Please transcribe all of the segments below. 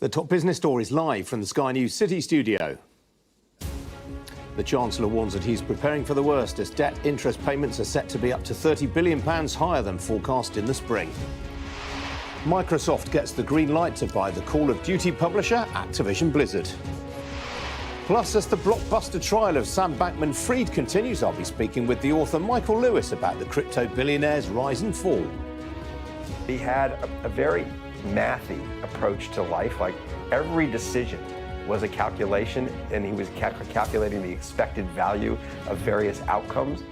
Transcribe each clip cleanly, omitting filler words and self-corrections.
The top business stories live from the Sky News City studio. The Chancellor warns that he's preparing for the worst as debt interest payments are set to be up to £30 billion higher than forecast in the spring. Microsoft gets the green light to buy the Call of Duty publisher Activision Blizzard. Plus, as the blockbuster trial of Sam Bankman-Fried continues, I'll be speaking with the author Michael Lewis about the crypto billionaire's rise and fall. He had a very mathy approach to life. Like, every decision was a calculation, and he was calculating the expected value of various outcomes.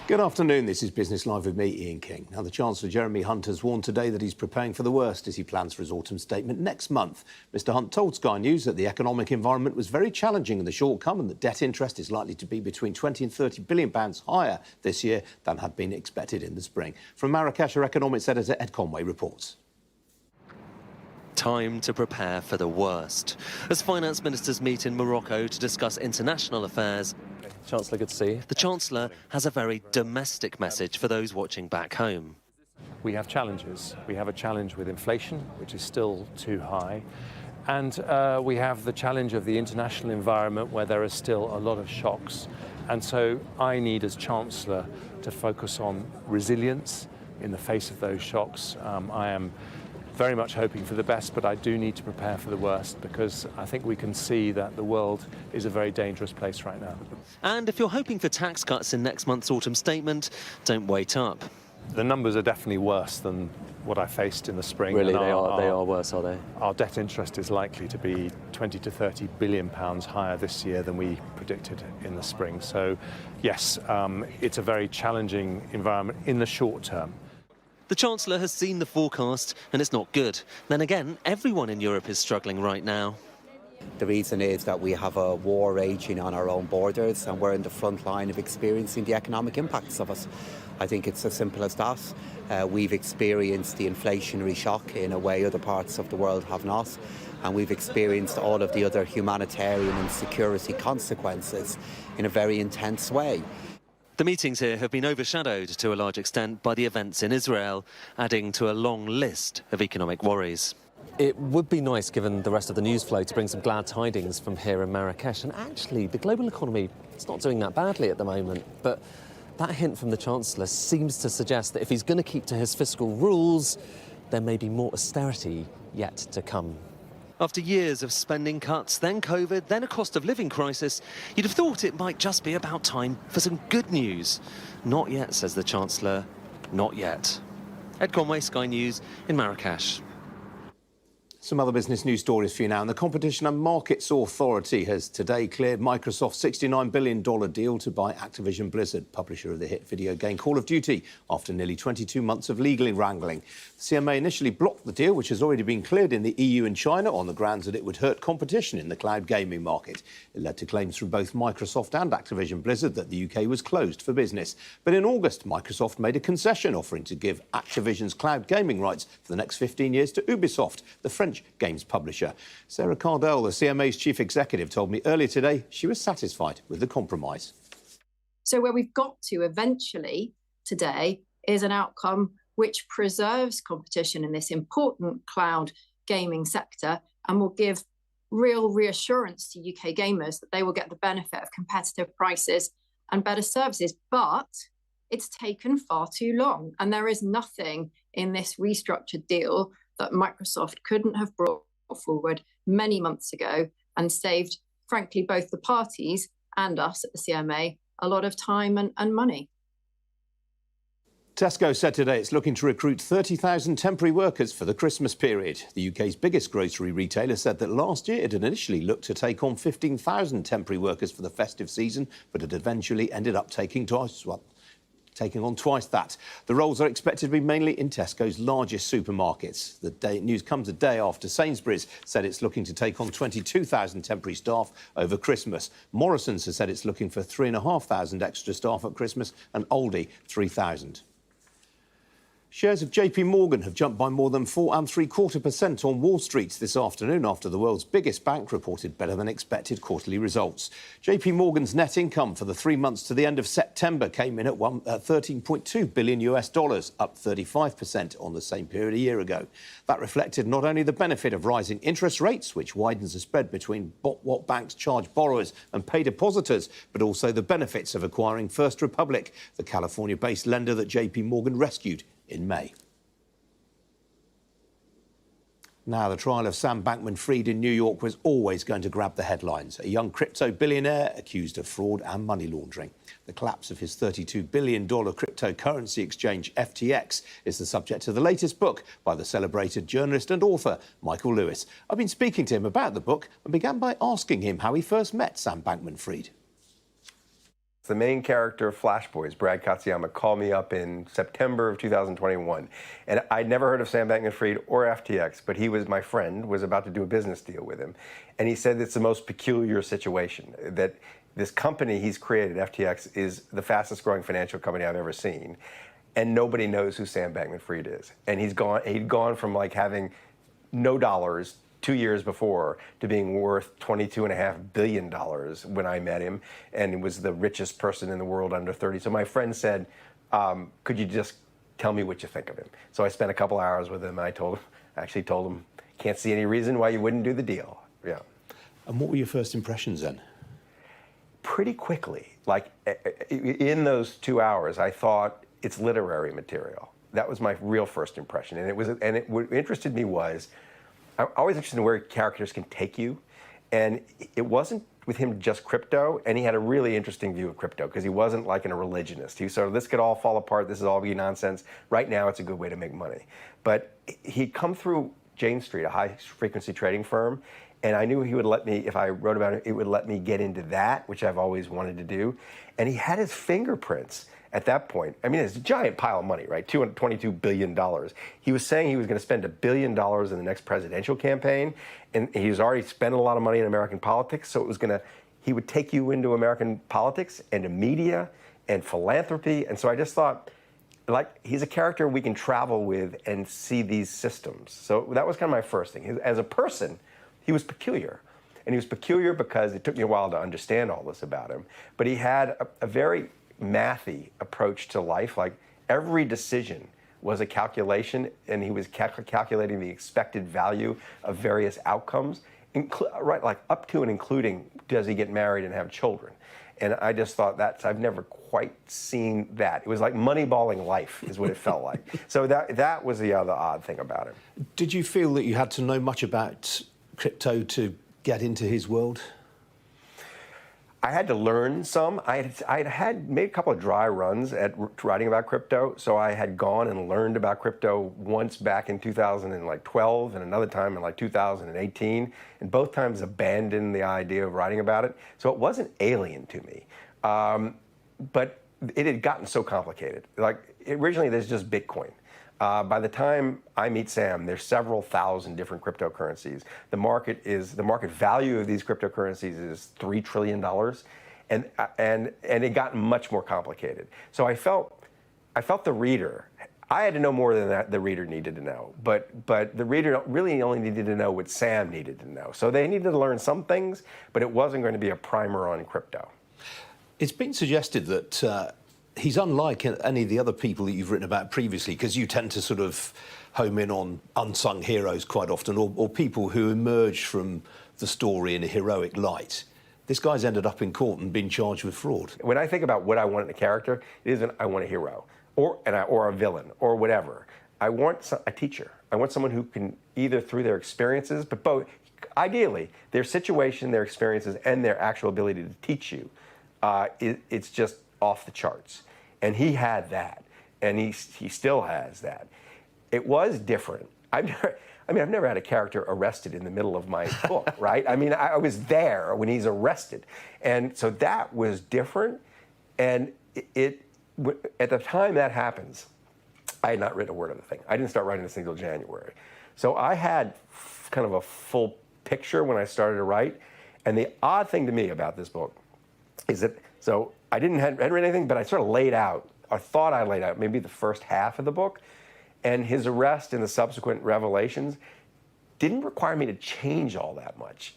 Good afternoon, this is Business Live with me, Ian King. Now, the Chancellor, Jeremy Hunt, has warned today that he's preparing for the worst as he plans for his autumn statement next month. Mr Hunt told Sky News that the economic environment was very challenging in the short term and that debt interest is likely to be between £20 and £30 billion higher this year than had been expected in the spring. From Marrakesh, our economics editor Ed Conway reports. Time to prepare for the worst. As finance ministers meet in Morocco to discuss international affairs, Chancellor, good to see you. The Chancellor has a very domestic message for those watching back home. We have challenges. We have a challenge with inflation, which is still too high. And we have the challenge of the international environment where there are still a lot of shocks. And so I need, as Chancellor, to focus on resilience in the face of those shocks. I am very much hoping for the best, but I do need to prepare for the worst because I think we can see that the world is a very dangerous place right now. And if you're hoping for tax cuts in next month's autumn statement, don't wait up. The numbers are definitely worse than what I faced in the spring. Really, they are worse, are they? Our debt interest is likely to be £20 to £30 billion higher this year than we predicted in the spring. So, yes, it's a very challenging environment in the short term. The Chancellor has seen the forecast and it's not good. Then again, everyone in Europe is struggling right now. The reason is that we have a war raging on our own borders and we're in the front line of experiencing the economic impacts of it. I think it's as simple as that. We've experienced the inflationary shock in a way other parts of the world have not, and we've experienced all of the other humanitarian and security consequences in a very intense way. The meetings here have been overshadowed to a large extent by the events in Israel, adding to a long list of economic worries. It would be nice, given the rest of the news flow, to bring some glad tidings from here in Marrakesh. And actually, the global economy, it's not doing that badly at the moment. But that hint from the Chancellor seems to suggest that if he's going to keep to his fiscal rules, there may be more austerity yet to come. After years of spending cuts, then COVID, then a cost of living crisis, you'd have thought it might just be about time for some good news. Not yet, says the Chancellor, not yet. Ed Conway, Sky News in Marrakesh. Some other business news stories for you now. And the Competition and Markets Authority has today cleared Microsoft's $69 billion deal to buy Activision Blizzard, publisher of the hit video game Call of Duty, after nearly 22 months of legal wrangling. The CMA initially blocked the deal, which has already been cleared in the EU and China, on the grounds that it would hurt competition in the cloud gaming market. It led to claims from both Microsoft and Activision Blizzard that the UK was closed for business. But in August, Microsoft made a concession offering to give Activision's cloud gaming rights for the next 15 years to Ubisoft, the French games publisher. Sarah Cardell, the CMA's chief executive, told me earlier today she was satisfied with the compromise. So where we've got to eventually today is an outcome which preserves competition in this important cloud gaming sector and will give real reassurance to UK gamers that they will get the benefit of competitive prices and better services. But it's taken far too long, and there is nothing in this restructured deal that Microsoft couldn't have brought forward many months ago and saved, frankly, both the parties and us at the CMA a lot of time and money. Tesco said today it's looking to recruit 30,000 temporary workers for the Christmas period. The UK's biggest grocery retailer said that last year it had initially looked to take on 15,000 temporary workers for the festive season, but it eventually ended up taking on twice that. The roles are expected to be mainly in Tesco's largest supermarkets. The news comes a day after Sainsbury's said it's looking to take on 22,000 temporary staff over Christmas. Morrison's has said it's looking for 3,500 extra staff at Christmas, and Aldi 3,000. Shares of JP Morgan have jumped by more than 4.75% on Wall Street this afternoon after the world's biggest bank reported better than expected quarterly results. JP Morgan's net income for the 3 months to the end of September came in at $13.2 billion, up 35% on the same period a year ago. That reflected not only the benefit of rising interest rates, which widens the spread between what banks charge borrowers and pay depositors, but also the benefits of acquiring First Republic, the California-based lender that JP Morgan rescued in May. Now, the trial of Sam Bankman-Fried in New York was always going to grab the headlines. A young crypto billionaire accused of fraud and money laundering. The collapse of his $32 billion cryptocurrency exchange, FTX, is the subject of the latest book by the celebrated journalist and author Michael Lewis. I've been speaking to him about the book and began by asking him how he first met Sam Bankman-Fried. The main character of Flash Boys, Brad Katsuyama, called me up in September of 2021. And I'd never heard of Sam Bankman-Fried or FTX, but he was my friend, was about to do a business deal with him. And he said it's the most peculiar situation, that this company he's created, FTX, is the fastest growing financial company I've ever seen. And nobody knows who Sam Bankman-Fried is. And he'd gone from like having no dollars 2 years before to being worth $22.5 billion when I met him, and he was the richest person in the world under 30. So my friend said, could you just tell me what you think of him? So I spent a couple hours with him. I actually told him, can't see any reason why you wouldn't do the deal. Yeah. And what were your first impressions then? Pretty Quickly, like in those 2 hours, I thought it's literary material. That was my real first impression. And what interested me was, I'm always interested in where characters can take you. And it wasn't with him just crypto, and he had a really interesting view of crypto because he wasn't like a religionist. He sort of, this could all fall apart, this is all be nonsense. Right now, it's a good way to make money. But he'd come through Jane Street, a high-frequency trading firm, and I knew he would let me, if I wrote about it, it would let me get into that, which I've always wanted to do. And he had his fingerprints at that point. I mean, it's a giant pile of money, right? $22 billion. He was saying he was going to spend $1 billion in the next presidential campaign, and he was already spending a lot of money in American politics, so he would take you into American politics and to media and philanthropy. And so I just thought, like, he's a character we can travel with and see these systems. So that was kind of my first thing. As a person, he was peculiar. And he was peculiar because it took me a while to understand all this about him. But he had a very mathy approach to life. Like, every decision was a calculation, and he was calculating the expected value of various outcomes, right, like up to and including, does he get married and have children? And I just thought I've never quite seen that. It was like moneyballing life is what it felt like. So that was the other odd thing about him. Did you feel that you had to know much about crypto to get into his world? I had to learn some. I had made a couple of dry runs at writing about crypto, so I had gone and learned about crypto once back in 2012 and another time in like 2018, and both times abandoned the idea of writing about it. So it wasn't alien to me, but it had gotten so complicated. Like, originally there's just Bitcoin. By the time I meet Sam, there's several thousand different cryptocurrencies. The market value of these cryptocurrencies is $3 trillion, and it got much more complicated. So I felt the reader. I had to know more than the reader needed to know, but the reader really only needed to know what Sam needed to know. So they needed to learn some things, but it wasn't going to be a primer on crypto. It's been suggested that he's unlike any of the other people that you've written about previously, because you tend to sort of home in on unsung heroes quite often, or people who emerge from the story in a heroic light. This guy's ended up in court and been charged with fraud. When I think about what I want in a character, it isn't I want a hero or a villain or whatever. I want a teacher. I want someone who can, either through their experiences, but both, ideally, their situation, their experiences, and their actual ability to teach you, it's just off the charts. And he had that, and he still has that. It was different. I've never had a character arrested in the middle of my book, right? I mean, I was there when he's arrested. And so that was different. And at the time that happens, I had not written a word of the thing. I didn't start writing this thing until January. So I had kind of a full picture when I started to write. And the odd thing to me about this book is that, so I hadn't read anything, but I sort of laid out, I thought I laid out maybe the first half of the book. And his arrest and the subsequent revelations didn't require me to change all that much.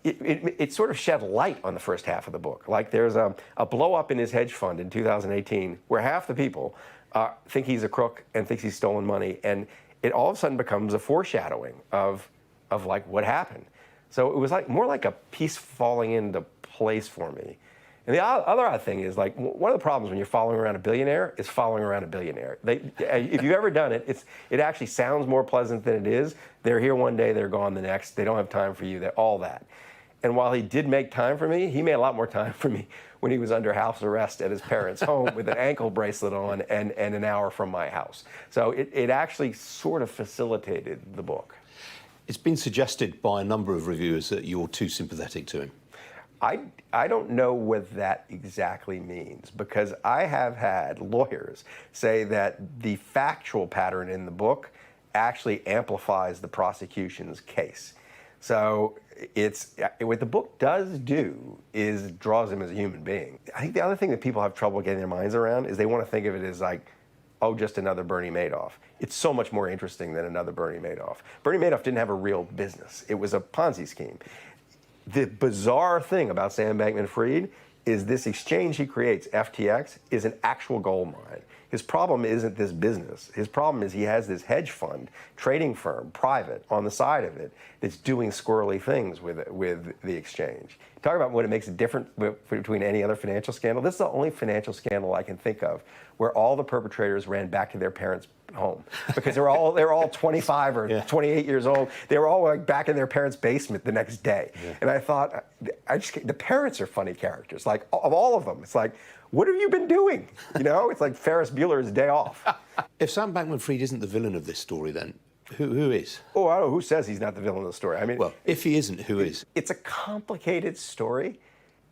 It sort of shed light on the first half of the book. Like there's a blow up in his hedge fund in 2018 where half the people think he's a crook and thinks he's stolen money, and it all of a sudden becomes a foreshadowing of like what happened. So it was like more like a piece falling into place for me. And the other odd thing is, like, one of the problems when you're following around a billionaire is following around a billionaire. If you've ever done it, it actually sounds more pleasant than it is. They're here one day, they're gone the next. They don't have time for you, all that. And while he did make time for me, he made a lot more time for me when he was under house arrest at his parents' home with an ankle bracelet on and an hour from my house. So it actually sort of facilitated the book. It's been suggested by a number of reviewers that you're too sympathetic to him. I don't know what that exactly means, because I have had lawyers say that the factual pattern in the book actually amplifies the prosecution's case. So what the book does do is draws him as a human being. I think the other thing that people have trouble getting their minds around is they want to think of it as like, oh, just another Bernie Madoff. It's so much more interesting than another Bernie Madoff. Bernie Madoff didn't have a real business. It was a Ponzi scheme. The bizarre thing about Sam Bankman-Fried is this exchange he creates, FTX, is an actual gold mine. His problem isn't this business. His problem is he has this hedge fund, trading firm, private, on the side of it, that's doing squirrely things with the exchange. Talk about what it makes it different between any other financial scandal. This is the only financial scandal I can think of where all the perpetrators ran back to their parents' home, because they're all 25 or 28 years old. They were all like back in their parents' basement the next day. Yeah. And I thought, the parents are funny characters. Like, of all of them, it's like, what have you been doing? You know, it's like Ferris Bueller's Day Off. If Sam Bankman-Fried isn't the villain of this story, then who is? Oh, I don't know. Who says he's not the villain of the story? I mean, well, if he isn't, who is? It's a complicated story.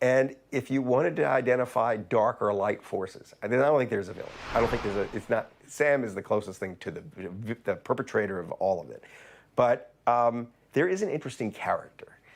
And if you wanted to identify dark or light forces, I don't think there's a villain. I don't think it's not, Sam is the closest thing to the perpetrator of all of it. But there is an interesting character.